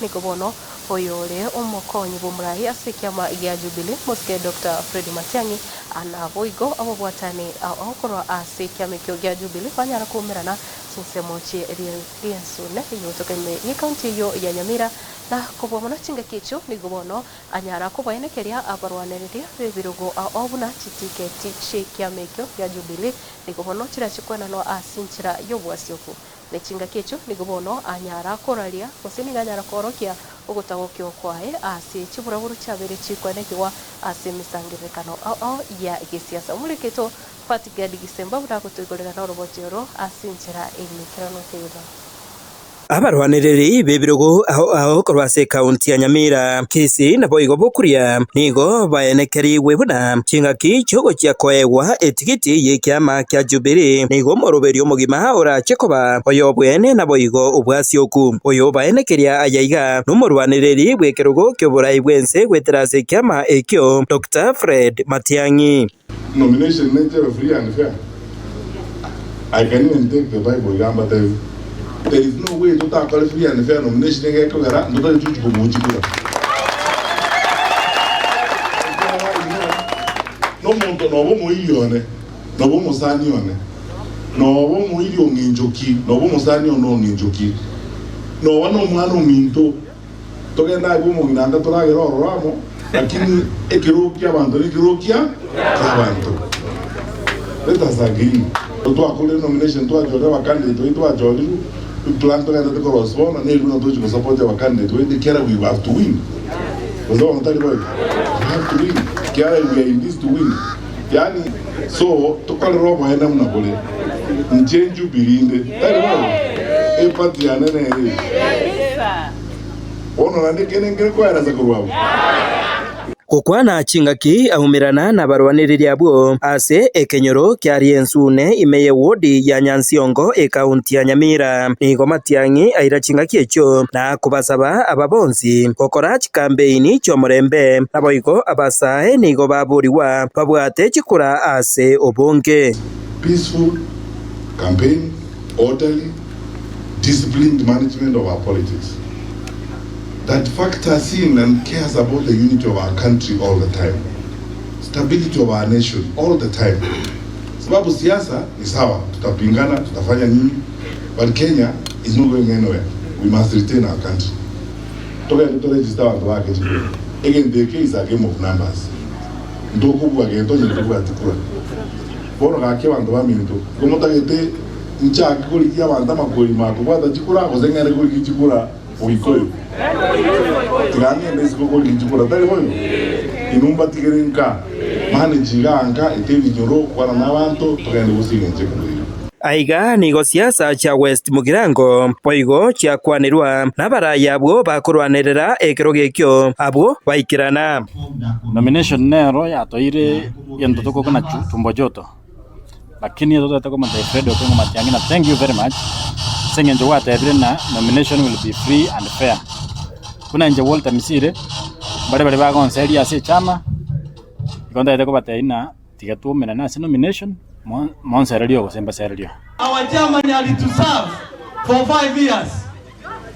nikubono oyore omokonyi bumurahi ase kiama gya Jubilee Musike Dr. Fred Matiang'i anaboigo abobwatani akorwa ase kiama gya Jubilee banyara kumirana chinsemo chi riensune yotokene y'ikaunti yo ya Nyamira na kubomona chinga kicho nigubono anyara kubayenekeria abarwaniriria bebirugo obuna chitiketi she kiama gya Jubilee nigubono chirachikwana no asinchira yobwasyoku nechinga kicho nigubono anyara koraria musini anyara korokia ogotagokyo kwae ase chiburaburu chabere chikwanekiwa ase misangirikano ya gisiasa muleketo Patigadi Gisemba burakotuigorera na robotero asinchira emikirano keido abarwaniriri bebirugo aho korwase kaunti ya Nyamira kisi na boigo bokuria nigo bayenekeri webuna chingaki chogo chia koewa etikiti yekiama kya Jubilee nigo moroberio mugima ora chekoba oyobwene na boigo ubwasyoku oyo bayenekeria ayaiga numurwaniriri bwekerugo kyoborai bwense gweterase kiama ekyo Dr. Fred Matiang'i. Nomination nature free and fair. I can even take the Bible gamba there is no way to tackle free and fair nomination ngeke gara ndo tuju kumujikura. No muntu no bomu iyone no bomu sani one no bomu iyo nginjoki no bomu sani ono nginjoki no wano mwana minto togenda bomu nginanga toragera oramo lakini ekirukia bantu ekirukia abantu. Let us agree. To akule nomination to ajore wa candidate to ajore plan to get the correspond and everyone to support our candidate. We care we have to win. We don't talk about we have to win. Care we are in this to win. Yani so to call robo hena mnabole. Change Jubilee. Tell you e patria nene. Ono nande kenenge kwa raza kurwabo. Kukwana chingaki ahumirana na barwaniriri abo ase ekenyoro kya riensune imeye wodi ya Nyansiongo ekaunti ya Nyamira nigo Matiang'i aira chingaki echo na kubasaba ababonzi kokora chikambeini chomurembe naboigo abasae nigo baburiwa babwate chikura ase obonge. Peaceful campaign, orderly, disciplined management of our politics that factors in and cares about the unity of our country all the time, stability of our nation all the time. Sababu siasa ni sawa, tutapingana, tutafanya nini, but Kenya is not going anywhere. We must retain our country. To register watu wake. Again, the case is a game of numbers. Ndokubu again, to ndokubu atikura. Bono kake wantu wa minto. Komota gete nchaki kuli kia wanta makoli mako. Wata chikura kozengere kuli chikura uikoyo. Tirani ndesiko kuli chikura tari hoyo. Inumba tigerenka. Mane chiganga etevi nyoro kwa na wanto tugende gusiga nchekuri. Aiga nigo siasa cha West Mugirango poigo cha kwanirwa nabaraya abo bakurwanirira ekero gekyo abo baikirana. Nomination nero ya toire yendo toko kuna tumbo joto. Lakini yoto toko mante Fred Okengo Matiang'i na thank you very much. Senye njowa na nomination will be free and fair. Kuna nje Walter Misire bale baga onseli ase chama. Ikonda toko bataina tigatu mena na nomination. Our chairman alituserve for 5 years.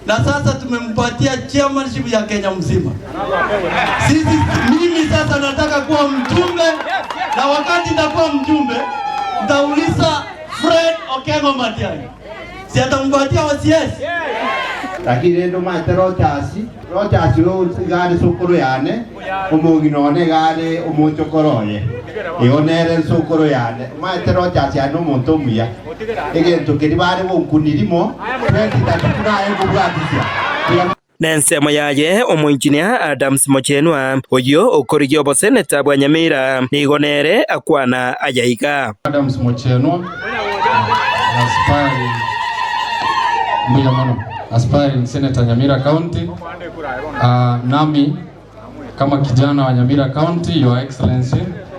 Na sasa tumempatia chairmanship ya Kenya mzima. Mimi sasa nataka kuwa mjumbe, na wakati nitakuwa mjumbe nitauliza Fred Okengo Matiang'i. Si atampatia OCS? Lakini ndo matero chasi ro gari sokoro yane omoginone gari omochokoroye ionere sokoro yane matero chasi ano monto muya egento kiribare bonkunirimo 2033 egobwatisia Nensemo yaye omoinjinia Adams Mochenwa oyo okorigi oboseneta bwa Nyamira nigonere akwana ayaiga. Adams Mochenwa aspiring Senator Nyamira County. Nami kama kijana wa Nyamira County, Your Excellency,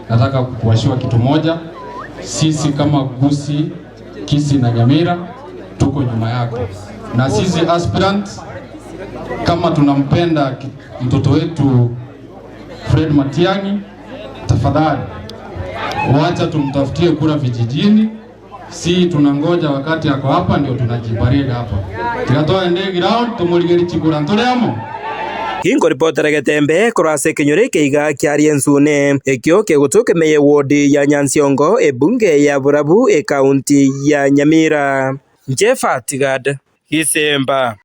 nataka kukuashia kitu moja. Sisi kama Gusii, Kisii na Nyamira tuko nyuma yako. Na sisi aspirants kama tunampenda mtoto wetu Fred Matiang'i, tafadhali wacha tumtafutie kura vijijini. si tunangoja wakati yako hapa ndio tunajiparade hapa. Tikatoa ndege ground tumuligeri chikura nturemo. Kingo reporter Getembe kurase kinyore keiga kiarie nsune ekyo kegutuke meye ward ya Nyansiongo ebunge ya Burabu e county ya Nyamira. Jefa Tigad Kisemba.